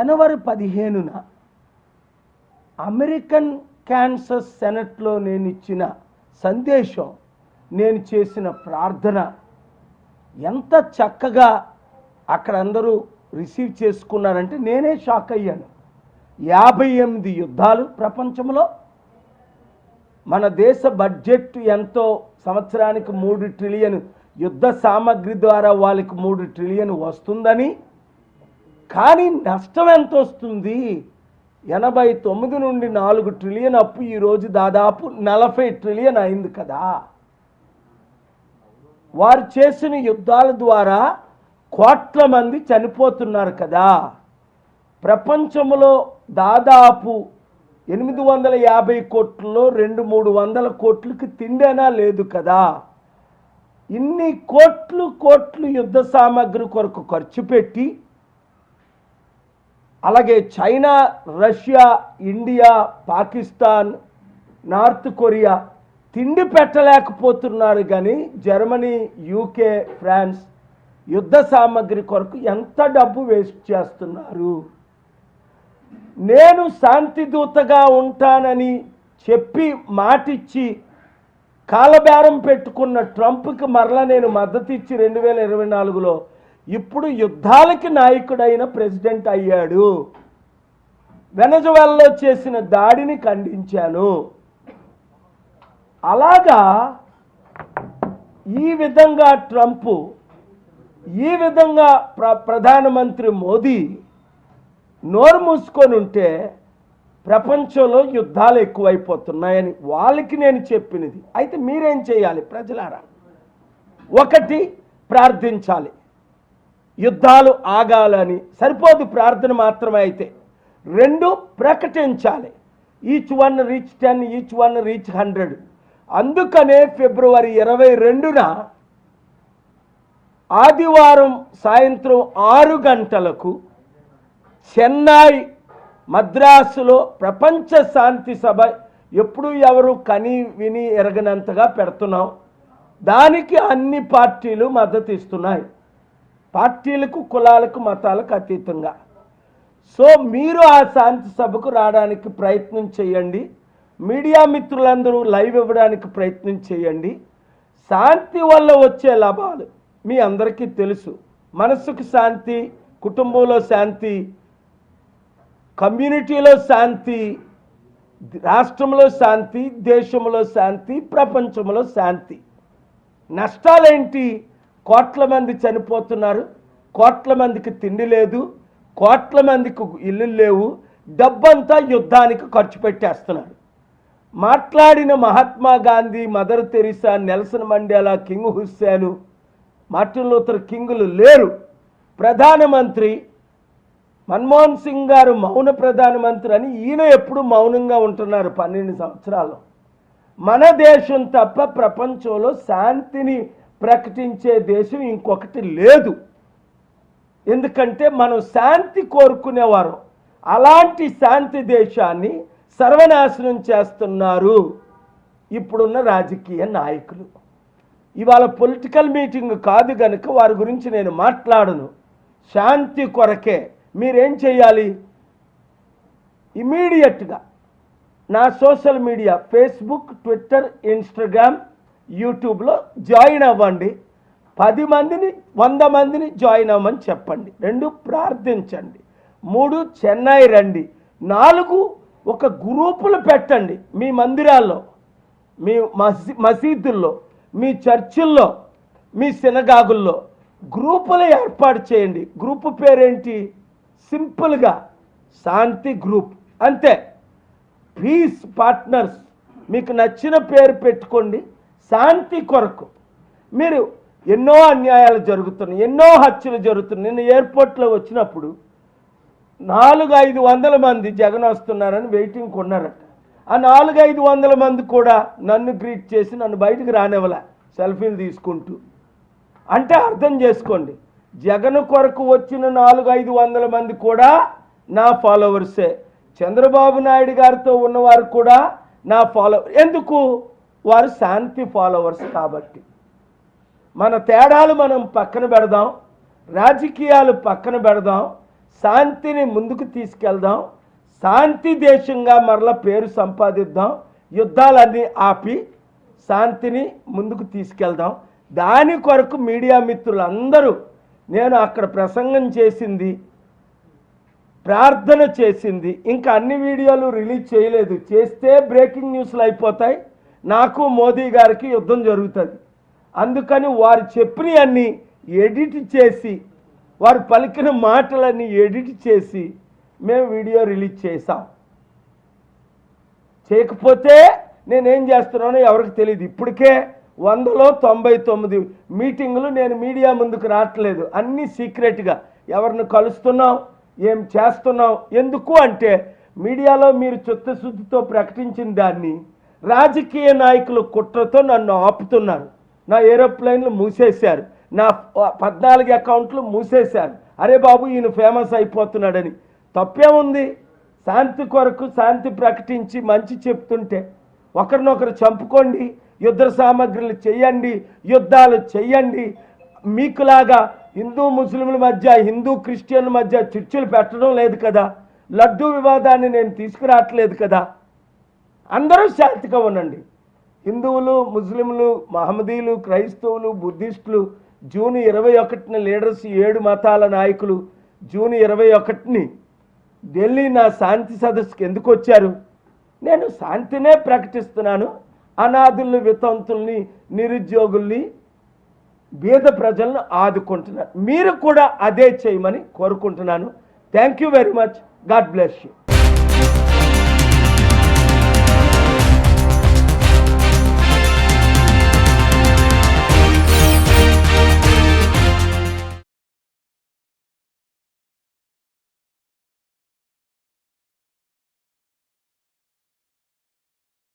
జనవరి 15న American cancer సెనెట్లో నేను ఇచ్చిన సందేశం, నేను చేసిన ప్రార్థన ఎంత చక్కగా అక్కడ అందరూ రిసీవ్ చేసుకున్నారంటే నేనే షాక్ అయ్యాను. 58 యుద్ధాలు ప్రపంచంలో, మన దేశ బడ్జెట్ ఎంతో, సంవత్సరానికి 3 ట్రిలియన్ యుద్ధ సామగ్రి ద్వారా వాళ్ళకి 3 ట్రిలియన్ వస్తుందని, కానీ నష్టం ఎంత వస్తుంది? 89 నుండి 4 ట్రిలియన్ అప్పు ఈరోజు దాదాపు 40 ట్రిలియన్ అయింది కదా. వారు చేసిన యుద్ధాల ద్వారా కోట్ల మంది చనిపోతున్నారు కదా. ప్రపంచంలో దాదాపు 850 కోట్లలో 200-300 కోట్లకి తిండేనా లేదు కదా. ఇన్ని కోట్లు యుద్ధ సామగ్రి కొరకు ఖర్చు పెట్టి, అలాగే China, Russia, India, Pakistan, north Korea తిండి పెట్టలేకపోతున్నారు. కానీ జర్మనీ, యూకే, ఫ్రాన్స్ యుద్ధ సామగ్రి కొరకు ఎంత డబ్బు వేస్ట్ చేస్తున్నారు. నేను శాంతి దూతగా ఉంటానని చెప్పి మాటిచ్చి కాలబేరం పెట్టుకున్న ట్రంప్కి మరలా నేను మద్దతు ఇచ్చి 2024లో ఇప్పుడు యుద్ధాలకి నాయకుడైన ప్రెసిడెంట్ అయ్యాడు. వెనజువెలాలో చేసిన దాడిని ఖండించాను. అలాగా ఈ విధంగా ట్రంప్, ఈ విధంగా ప్రధానమంత్రి మోదీ నోరు మూసుకొని ఉంటే ప్రపంచంలో యుద్ధాలు ఎక్కువైపోతున్నాయని వాళ్ళకి నేను చెప్పినది. అయితే మీరేం చేయాలి ప్రజలారా? 1, ప్రార్థించాలి. యుద్ధాలు ఆగాలని సరిపోదు ప్రార్థన మాత్రమే. అయితే 2, ప్రకటించాలి. Each one reach 10, each one reach 100. అందుకనే ఫిబ్రవరి 22న ఆదివారం సాయంత్రం 6 గంటలకు చెన్నై, మద్రాసులో ప్రపంచ శాంతి సభ ఎప్పుడు ఎవరు కని విని ఎరగనంతగా పెడుతున్నాం. దానికి అన్ని పార్టీలు మద్దతు ఇస్తున్నాయి, పార్టీలకు, కులాలకు, మతాలకు అతీతంగా. సో మీరు ఆ శాంతి సభకు రావడానికి ప్రయత్నం చేయండి. మీడియా మిత్రులందరూ లైవ్ ఇవ్వడానికి ప్రయత్నం చేయండి. శాంతి వల్ల వచ్చే లాభాలు మీ అందరికీ తెలుసు. మనసుకు శాంతి, కుటుంబంలో శాంతి, కమ్యూనిటీలో శాంతి, రాష్ట్రంలో శాంతి, దేశంలో శాంతి, ప్రపంచంలో శాంతి. నష్టాలేంటి? కోట్ల మంది చనిపోతున్నారు, కోట్ల మందికి తిండి లేదు, కోట్ల మందికి ఇల్లు లేవు, డబ్బంతా యుద్ధానికి ఖర్చు పెట్టేస్తున్నారు. మాట్లాడిన Mahatma Gandhi, Mother Teresa, Nelson Mandela, King Hussein, Martin Luther కింగులు లేరు. ప్రధానమంత్రి మన్మోహన్ సింగ్ గారు మౌన ప్రధానమంత్రి అని ఈయన ఎప్పుడు మౌనంగా ఉంటున్నారు 12 సంవత్సరాలు. మన దేశం తప్ప ప్రపంచంలో శాంతిని ప్రకటించే దేశం ఇంకొకటి లేదు. ఎందుకంటే మనం శాంతి కోరుకునేవారు. అలాంటి శాంతి దేశాన్ని సర్వనాశనం చేస్తున్నారు ఇప్పుడున్న రాజకీయ నాయకులు. ఇవాళ పొలిటికల్ మీటింగ్ కాదు కనుక వారి గురించి నేను మాట్లాడను. శాంతి కొరకే మీరేం చేయాలి? ఇమీడియట్గా నా social media Facebook, Twitter, Instagram, యూట్యూబ్లో జాయిన్ అవ్వండి. 10 మందిని, 100 మందిని జాయిన్ అవ్వమని చెప్పండి. 2, ప్రార్థించండి. 3, చెన్నై రండి. 4, ఒక గ్రూపులు పెట్టండి. మీ మందిరాల్లో, మీ మసీదుల్లో, మీ చర్చిల్లో, మీ సినగాగుల్లో గ్రూపులు ఏర్పాటు చేయండి. గ్రూపు పేరేంటి? సింపుల్గా శాంతి గ్రూప్, అంతే. పీస్ పార్ట్నర్స్, మీకు నచ్చిన పేరు పెట్టుకోండి. శాంతి కొరకు మీరు ఎన్నో అన్యాయాలు జరుగుతున్నాయి, ఎన్నో హత్యలు జరుగుతున్నాయి. నిన్న ఎయిర్పోర్ట్లో వచ్చినప్పుడు 400-500 మంది జగన్ వస్తున్నారని వెయిటింగ్ కొన్నారట. ఆ 400-500 మంది కూడా నన్ను గ్రీట్ చేసి నన్ను బయటకు రానివ్వలే, సెల్ఫీలు తీసుకుంటూ. అంటే అర్థం చేసుకోండి, జగన్ కొరకు వచ్చిన 400-500 మంది కూడా నా ఫాలోవర్సే. చంద్రబాబు నాయుడు గారితో ఉన్నవారు కూడా నా ఫాలోవర్. ఎందుకు? వారు శాంతి ఫాలోవర్స్ కాబట్టి. మన తేడాలు మనం పక్కన పెడదాం, రాజకీయాలు పక్కన పెడదాం, శాంతిని ముందుకు తీసుకెళ్దాం, శాంతి దేశంగా మరలా పేరు సంపాదిద్దాం, యుద్ధాలన్నీ ఆపి శాంతిని ముందుకు తీసుకెళ్దాం. దాని కొరకు మీడియా మిత్రులందరూ, నేను అక్కడ ప్రసంగం చేసింది, ప్రార్థన చేసింది, ఇంకా అన్ని వీడియోలు రిలీజ్ చేయలేదు. చేస్తే బ్రేకింగ్ న్యూస్లు అయిపోతాయి, నాకు మోదీ గారికి యుద్ధం జరుగుతుంది. అందుకని వారు చెప్పినవన్నీ ఎడిట్ చేసి, వారు పలికిన మాటలన్నీ ఎడిట్ చేసి మేము వీడియో రిలీజ్ చేశాం. చేయకపోతే నేనేం చేస్తున్నానో ఎవరికి తెలియదు. ఇప్పటికే 199 మీటింగులు నేను మీడియా ముందుకు రావట్లేదు, అన్నీ సీక్రెట్గా. ఎవరిని కలుస్తున్నాం, ఏం చేస్తున్నాం, ఎందుకు అంటే మీడియాలో మీరు చిత్తశుద్ధితో ప్రకటించిన దాన్ని రాజకీయ నాయకులు కుట్రతో నన్ను ఆపుతున్నారు. నా ఏరోప్లేన్లు మూసేశారు, నా 14 అకౌంట్లు మూసేశారు. అరే బాబు, ఈయన ఫేమస్ అయిపోతున్నాడని. తప్పేముంది? శాంతి కొరకు శాంతి ప్రకటించి మంచి చెప్తుంటే ఒకరినొకరు చంపుకోండి, యుద్ధ సామగ్రులు చెయ్యండి, యుద్ధాలు చెయ్యండి. మీకులాగా హిందూ ముస్లింల మధ్య, హిందూ క్రిస్టియన్ల మధ్య చర్చలు పెట్టడం లేదు కదా, లడ్డూ వివాదాన్ని నేను తీసుకురావట్లేదు కదా. అందరూ శాంతిగా ఉండండి. హిందువులు, ముస్లింలు, మహమ్మదీలు, క్రైస్తవులు, బుద్ధిస్టులు జూన్ 21న లీడర్స్ 7 మతాల నాయకులు జూన్ 21ని ఢిల్లీ నా శాంతి సదస్సుకి ఎందుకు వచ్చారు? నేను శాంతినే ప్రకటిస్తున్నాను. అనాథుల్ని, వితంతుల్ని, నిరుద్యోగుల్ని, బీద ప్రజలను ఆదుకుంటున్నాను. మీరు కూడా అదే చేయమని కోరుకుంటున్నాను. Thank you very much. God bless you.